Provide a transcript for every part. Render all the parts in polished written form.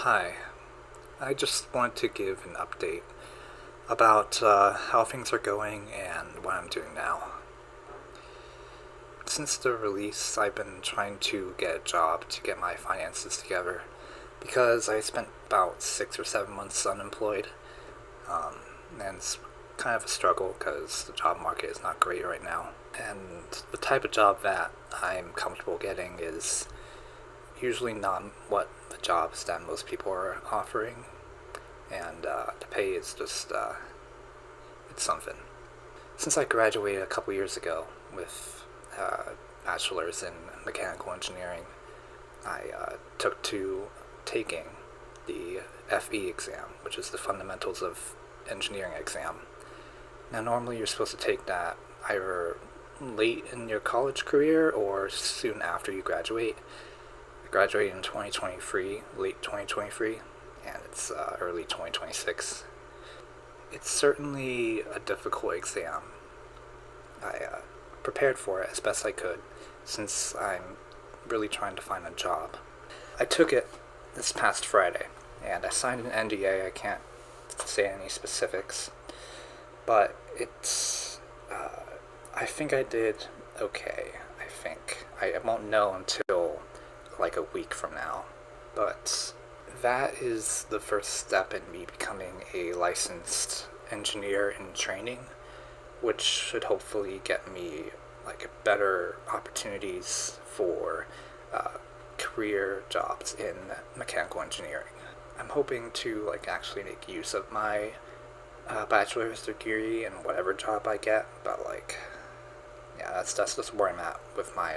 Hi, I just wanted to give an update about how things are going and what I'm doing now. Since the release, I've been trying to get a job to get my finances together because I spent about 6 or 7 months unemployed, and it's kind of a struggle because the job market is not great right now. And the type of job that I'm comfortable getting is usually not what the jobs that most people are offering, and the pay is just it's something. Since I graduated a couple years ago with bachelor's in mechanical engineering, I took to taking the FE exam, which is the Fundamentals of Engineering exam. Now, normally you're supposed to take that either late in your college career or soon after you graduate. I graduated in 2023, late 2023, and it's early 2026. It's certainly a difficult exam. I prepared for it as best I could since I'm really trying to find a job. I took it this past Friday and I signed an NDA. I can't say any specifics, but I think I did okay. I think. I won't know until like a week from now, but that is the first step in me becoming a licensed engineer in training, which should hopefully get me like better opportunities for career jobs in mechanical engineering. I'm hoping to like actually make use of my bachelor's degree in whatever job I get, but like, yeah, that's just where I'm at with my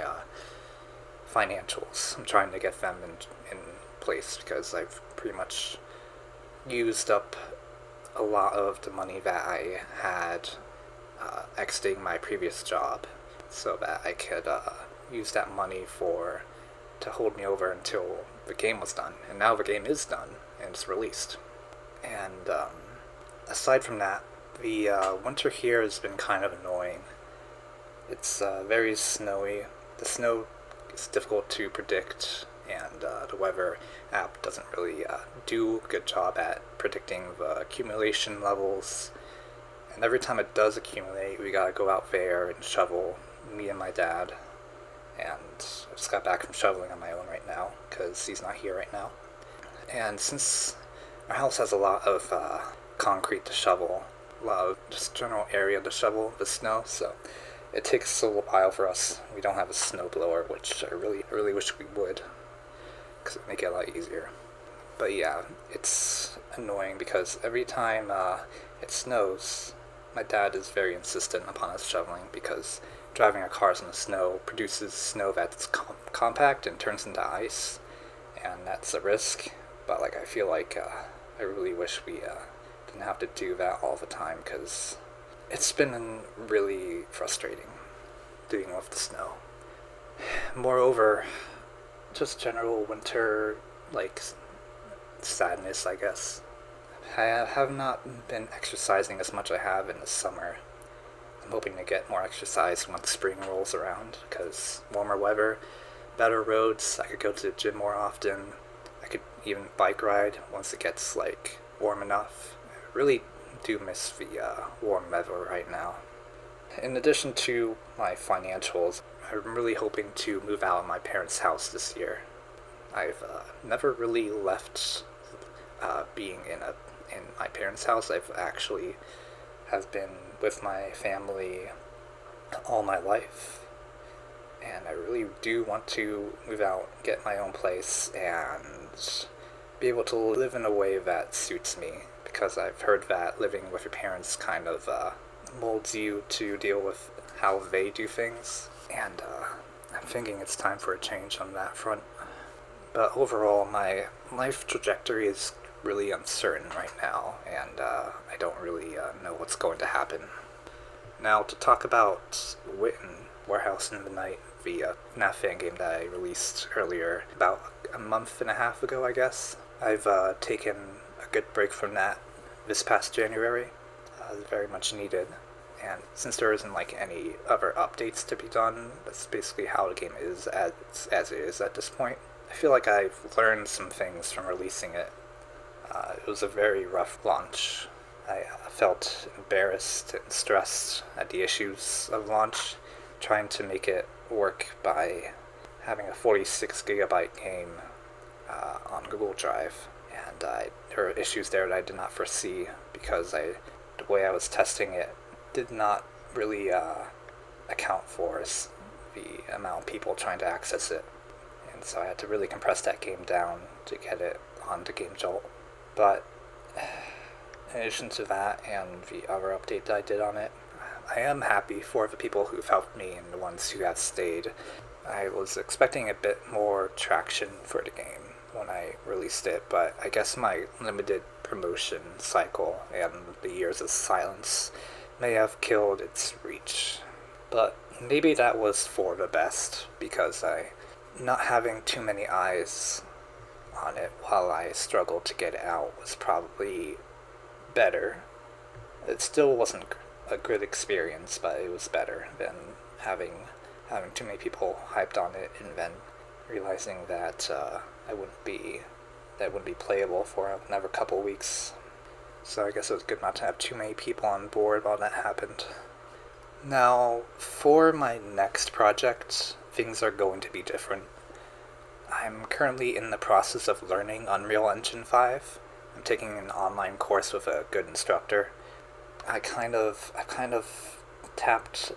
financials. I'm trying to get them in place because I've pretty much used up a lot of the money that I had exiting my previous job, so that I could use that money to hold me over until the game was done. And now the game is done and it's released. And aside from that, the winter here has been kind of annoying. It's very snowy. The snow is difficult to predict, and the weather app doesn't really do a good job at predicting the accumulation levels. And every time it does accumulate, we gotta go out there and shovel, me and my dad. And I just got back from shoveling on my own right now, because he's not here right now. And since our house has a lot of concrete to shovel, a lot of just general area to shovel the snow, so it takes a while for us. We don't have a snow blower, which I really wish we would, because it would make it a lot easier. But yeah, it's annoying because every time it snows, my dad is very insistent upon us shoveling because driving our cars in the snow produces snow that's compact and turns into ice, and that's a risk. But like, I feel like I really wish we didn't have to do that all the time because it's been really frustrating dealing with the snow. Moreover, just general winter like sadness, I guess. I have not been exercising as much as I have in the summer. I'm hoping to get more exercise once spring rolls around, because warmer weather, better roads, I could go to the gym more often. I could even bike ride once it gets like warm enough. I really do miss the warm weather right now. In addition to my financials, I'm really hoping to move out of my parents' house this year. I've never really left being in my parents' house. I've actually have been with my family all my life, and I really do want to move out, get my own place, and be able to live in a way that suits me, because I've heard that living with your parents kind of molds you to deal with how they do things, and I'm thinking it's time for a change on that front. But overall, my life trajectory is really uncertain right now, and I don't really know what's going to happen. Now, to talk about Witten, Warehouse in the Night, the FNAF fan game that I released earlier, about a month and a half ago, I guess. I've taken a good break from that this past January. Very much needed. And since there isn't like any other updates to be done, that's basically how the game is as it is at this point. I feel like I've learned some things from releasing it. It was a very rough launch. I felt embarrassed and stressed at the issues of launch, trying to make it work by having a 46 gigabyte game on Google Drive. And there were issues there that I did not foresee because the way I was testing it did not really account for the amount of people trying to access it. And so I had to really compress that game down to get it onto GameJolt. But in addition to that and the other update that I did on it, I am happy for the people who've helped me and the ones who have stayed. I was expecting a bit more traction for the game when I released it, but I guess my limited promotion cycle and the years of silence may have killed its reach. But maybe that was for the best, because not having too many eyes on it while I struggled to get it out was probably better. It still wasn't a good experience, but it was better than having too many people hyped on it and then realizing that that wouldn't be playable for another couple weeks. So I guess it was good not to have too many people on board while that happened. Now, for my next project, things are going to be different. I'm currently in the process of learning Unreal Engine 5. I'm taking an online course with a good instructor. I kind of tapped,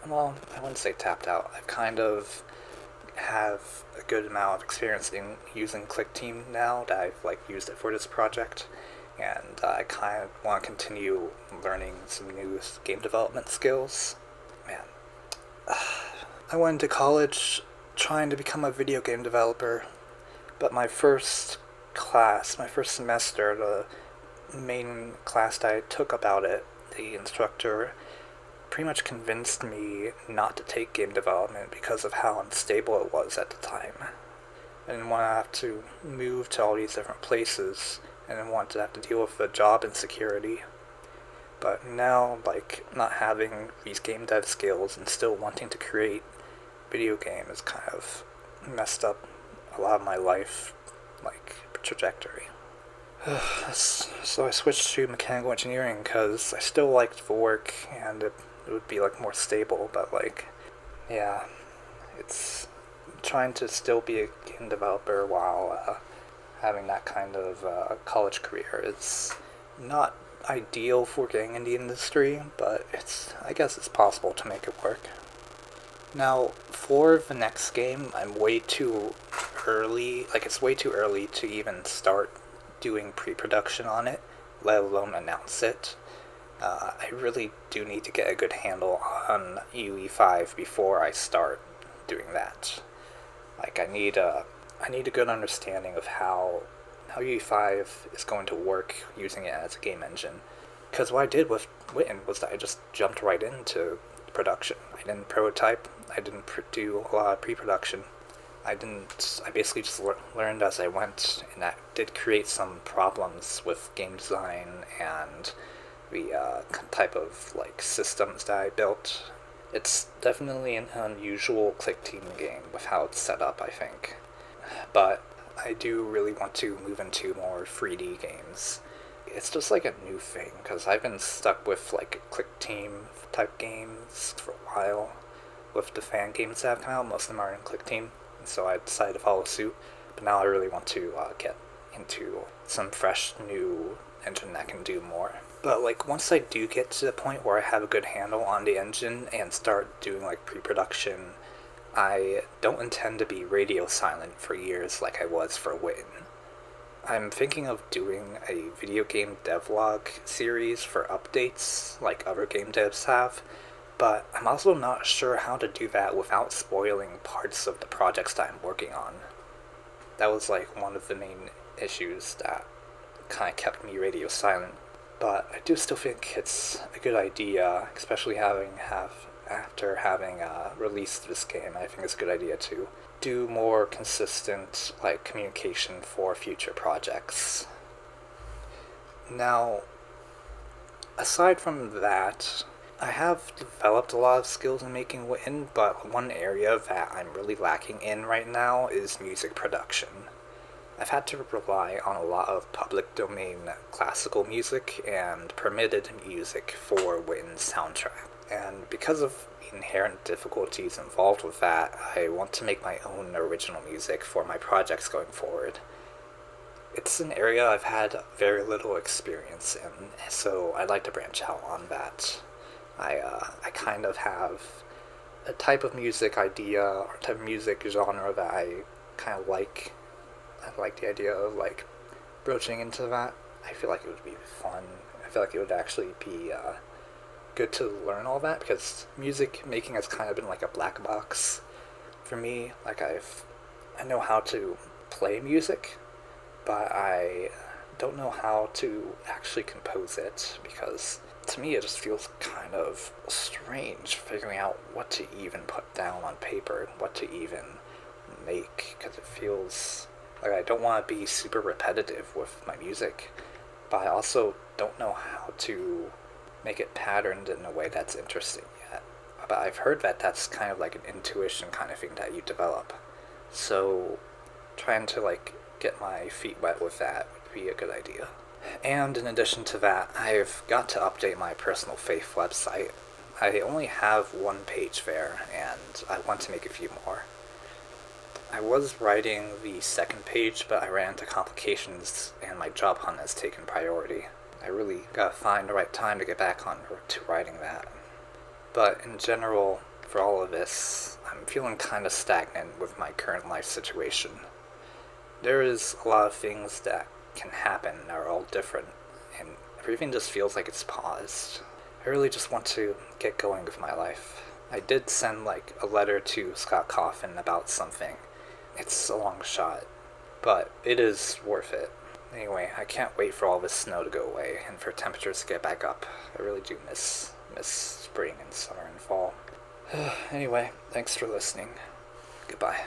well, I wouldn't say tapped out. I kind of have a good amount of experience in using ClickTeam now that I've used it for this project. And I kind of want to continue learning some new game development skills. Man, I went into college trying to become a video game developer, but my first semester, the main class that I took about it, the instructor pretty much convinced me not to take game development because of how unstable it was at the time. I didn't want to have to move to all these different places, and didn't want to have to deal with the job insecurity. But now, not having these game dev skills and still wanting to create video game has kind of messed up a lot of my life, trajectory. So I switched to mechanical engineering because I still liked the work and it would be more stable, but yeah, it's trying to still be a game developer while having that kind of college career. It's not ideal for getting in the industry, but I guess it's possible to make it work. Now, for the next game, I'm way too early, it's way too early to even start doing pre-production on it, let alone announce it. I really do need to get a good handle on UE5 before I start doing that. I need a good understanding of how UE5 is going to work using it as a game engine. Because what I did with Witten was that I just jumped right into production. I didn't prototype, I didn't do a lot of pre-production. I basically just learned as I went, and that did create some problems with game design and the type of systems that I built. It's definitely an unusual ClickTeam game with how it's set up, I think. But I do really want to move into more 3D games. It's just a new thing, because I've been stuck with ClickTeam type games for a while. With the fan games that have come out, most of them are in ClickTeam, and so I decided to follow suit. But now I really want to get into some fresh new engine that can do more. But once I do get to the point where I have a good handle on the engine and start doing pre-production, I don't intend to be radio silent for years like I was for Witten. I'm thinking of doing a video game devlog series for updates like other game devs have, but I'm also not sure how to do that without spoiling parts of the projects that I'm working on. That was one of the main issues that kind of kept me radio silent. But I do still think it's a good idea, especially after having released this game. I think it's a good idea to do more consistent communication for future projects. Now, aside from that, I have developed a lot of skills in making Witten, but one area that I'm really lacking in right now is music production. I've had to rely on a lot of public domain classical music and permitted music for Witten's soundtrack. And because of inherent difficulties involved with that, I want to make my own original music for my projects going forward. It's an area I've had very little experience in, so I'd like to branch out on that. I kind of have a type of music idea or type of music genre that I kind of like. I like the idea of like broaching into that. I feel like it would be fun. I feel like it would actually be good to learn all that because music making has kind of been like a black box for me. Like I know how to play music, but I don't know how to actually compose it because to me it just feels kind of strange figuring out what to even put down on paper, what to even make, because it feels like I don't want to be super repetitive with my music, but I also don't know how to make it patterned in a way that's interesting yet. But I've heard that that's kind of like an intuition kind of thing that you develop. So trying to like get my feet wet with that would be a good idea. And in addition to that, I've got to update my personal faith website. I only have one page there, and I want to make a few more. I was writing the second page, but I ran into complications, and my job hunt has taken priority. I really gotta find the right time to get back on to writing that. But in general, for all of this, I'm feeling kind of stagnant with my current life situation. There is a lot of things that can happen that are all different, and everything just feels like it's paused. I really just want to get going with my life. I did send like a letter to Scott Coffin about something. It's a long shot, but it is worth it. Anyway, I can't wait for all this snow to go away and for temperatures to get back up. I really do miss spring and summer and fall. Anyway, thanks for listening. Goodbye.